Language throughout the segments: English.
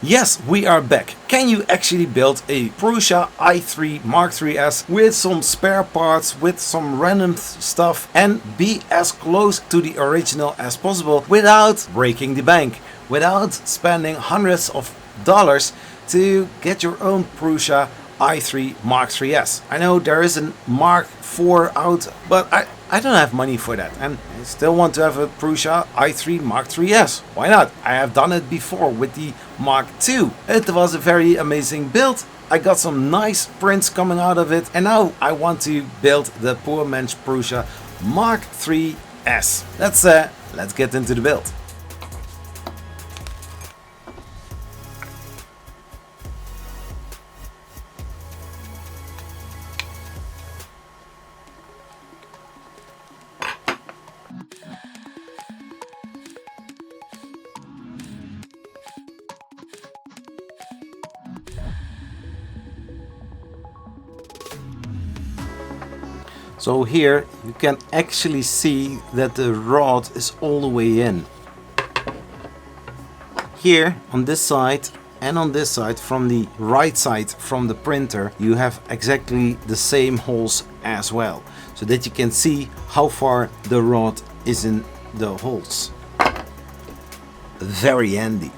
Yes, we are back. Can you actually build a Prusa i3 Mark 3S with some spare parts, with some random stuff, and be as close to the original as possible without breaking the bank, without spending hundreds of dollars to get your own Prusa i3 Mark 3S? I know there is a Mark 4 out, but I don't have money for that, and I still want to have a Prusa i3 Mark 3S. Why not? I have done it before with the Mark 2. It was a very amazing build. I got some nice prints coming out of it, and now I want to build the poor man's Prusa Mark 3S. Let's get into the build. So here you can actually see that the rod is all the way in. Here on this side and on this side, from the right side from the printer, you have exactly the same holes as well, so that you can see how far the rod is in the holes. Very handy.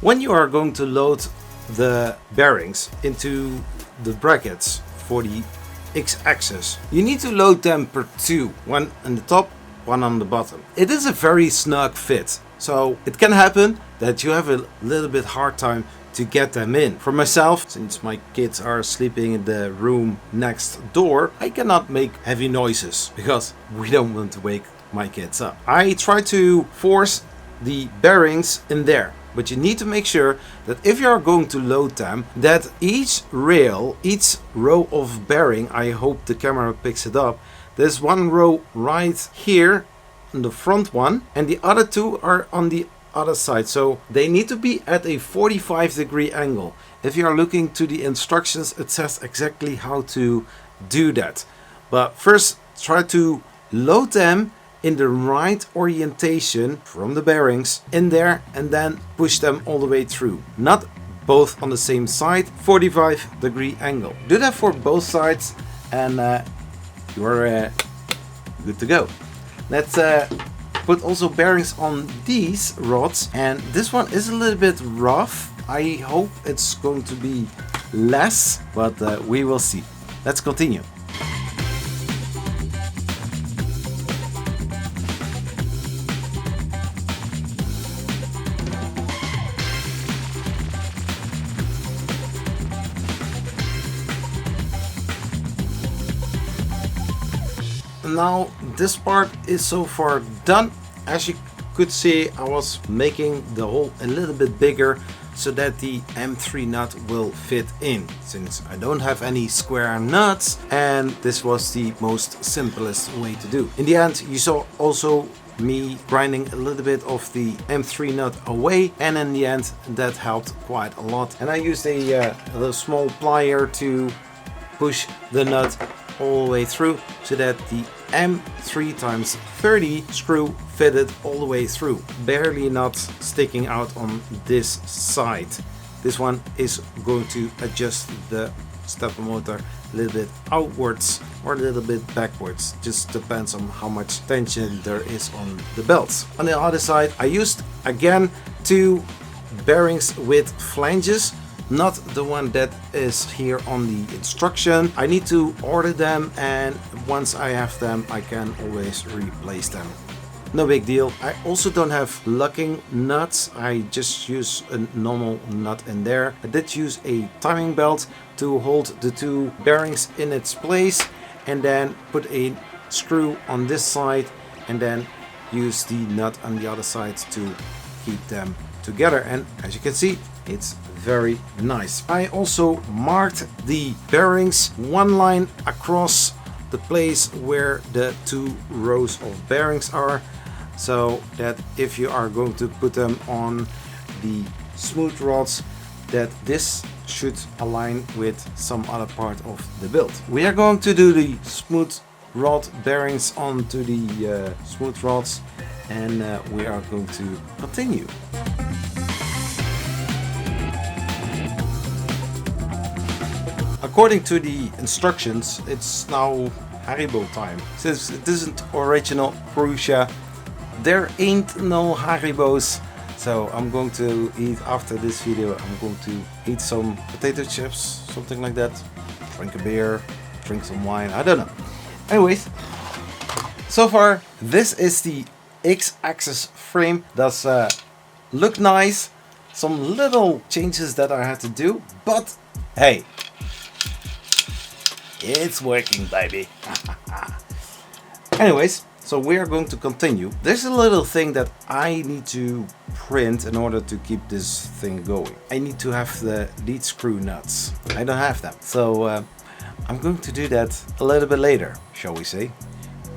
When you are going to load the bearings into the brackets for the X-axis, you need to load them per two, one on the top, one on the bottom. It is a very snug fit, so it can happen that you have a little bit hard time to get them in. For myself, since my kids are sleeping in the room next door, I cannot make heavy noises because we don't want to wake my kids up. I try to force the bearings in there. But you need to make sure that if you are going to load them, that each rail, each row of bearing, I hope the camera picks it up, there's one row right here on the front one, and the other two are on the other side. So they need to be at a 45-degree angle. If you are looking to the instructions, it says exactly how to do that. But first, try to load them in the right orientation from the bearings in there, and then push them all the way through. Not both on the same side, 45-degree angle. Do that for both sides, and you're good to go. Let's put also bearings on these rods, and this one is a little bit rough. I hope it's going to be less, but we will see. Let's continue. Now this part is so far done. As you could see, I was making the hole a little bit bigger so that the M3 nut will fit in, since I don't have any square nuts, and this was the most simplest way to do. In the end, you saw also me grinding a little bit of the M3 nut away, and in the end that helped quite a lot. And I used a small plier to push the nut all the way through so that the M3x30 screw fitted all the way through, barely not sticking out on this side. This one is going to adjust the stepper motor a little bit outwards or a little bit backwards, just depends on how much tension there is on the belts. On the other side, I used again two bearings with flanges, not the one that is here on the instruction. I need to order them, and once I have them I can always replace them. No big deal. I also don't have locking nuts, I just use a normal nut in there. I did use a timing belt to hold the two bearings in its place, and then put a screw on this side, and then use the nut on the other side to keep them together. And as you can see, it's very nice. I also marked the bearings one line across the place where the 2 rows of bearings are, so that if you are going to put them on the smooth rods, that this should align with some other part of the build. We are going to do the smooth rod bearings onto the smooth rods, and we are going to continue. According to the instructions, it's now Haribo time. Since it isn't original Prusa, there ain't no Haribos. So I'm going to eat, after this video, I'm going to eat some potato chips, something like that. Drink a beer, drink some wine, I don't know. Anyways, so far this is the X-axis frame. Does look nice. Some little changes that I had to do, but hey, it's working, baby. Anyways, so we are going to continue. There's a little thing that I need to print in order to keep this thing going. I need to have the lead screw nuts. I don't have them. So I'm going to do that a little bit later, shall we say.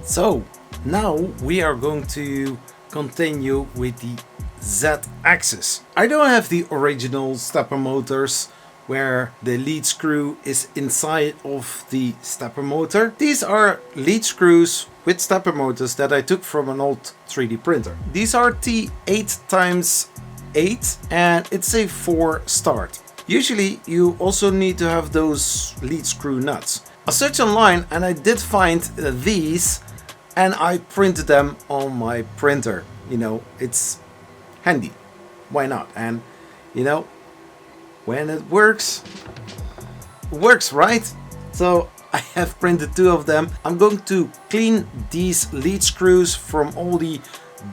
So now we are going to continue with the Z-axis. I don't have the original stepper motors where the lead screw is inside of the stepper motor. These are lead screws with stepper motors that I took from an old 3D printer. These are T8x8 and it's a 4 start. Usually you also need to have those lead screw nuts. I searched online and I did find these, and I printed them on my printer. You know, it's handy. Why not? And you know, when it works, right? So I have printed 2 of them. I'm going to clean these lead screws from all the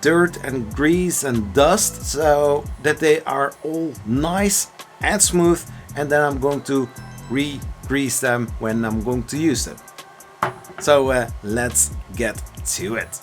dirt and grease and dust so that they are all nice and smooth, and then I'm going to re-grease them when I'm going to use them. So let's get to it.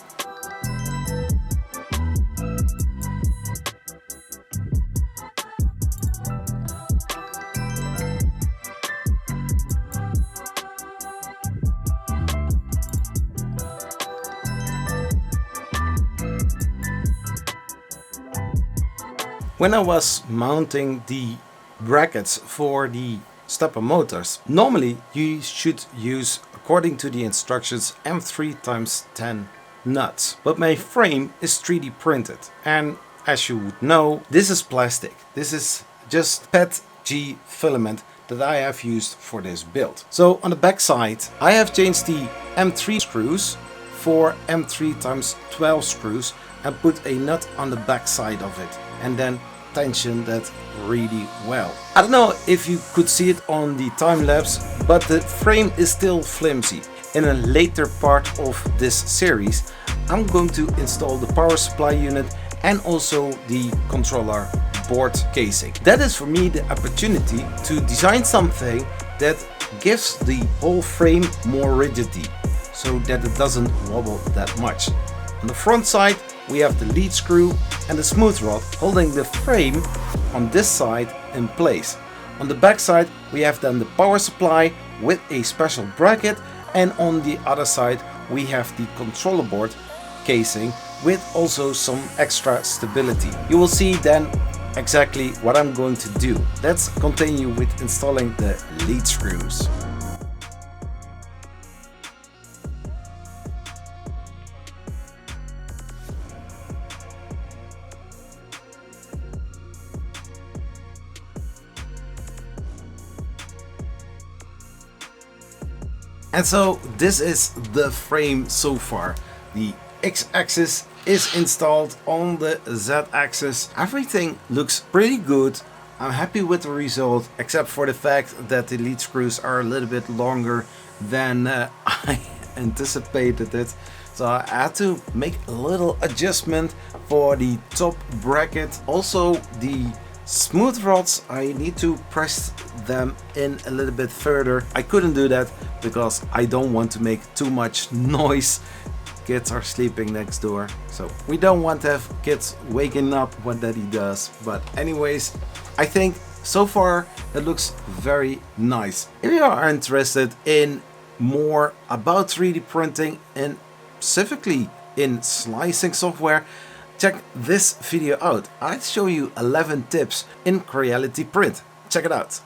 When I was mounting the brackets for the stepper motors, normally you should use, according to the instructions, M3x10 nuts. But my frame is 3D printed, and as you would know, this is plastic. This is just PETG filament that I have used for this build. So on the back side, I have changed the M3 screws for M3x12 screws and put a nut on the back side of it, and then tension that really well. I don't know if you could see it on the time lapse, but the frame is still flimsy. In a later part of this series, I'm going to install the power supply unit and also the controller board casing. That is for me the opportunity to design something that gives the whole frame more rigidity, so that it doesn't wobble that much. On the front side we have the lead screw and the smooth rod holding the frame on this side in place. On the back side we have then the power supply with a special bracket, and on the other side we have the controller board casing with also some extra stability. You will see then exactly what I'm going to do. Let's continue with installing the lead screws. And so this is the frame so far. The X-axis is installed on the Z-axis. Everything looks pretty good. I'm happy with the result, except for the fact that the lead screws are a little bit longer than I anticipated it. So I had to make a little adjustment for the top bracket. Also the smooth rods, I need to press them in a little bit further. I couldn't do that because I don't want to make too much noise. Kids are sleeping next door, so we don't want to have kids waking up when daddy does. But anyways, I think so far it looks very nice. If you are interested in more about 3D printing and specifically in slicing software, check this video out. I'd show you 11 tips in Creality Print. Check it out.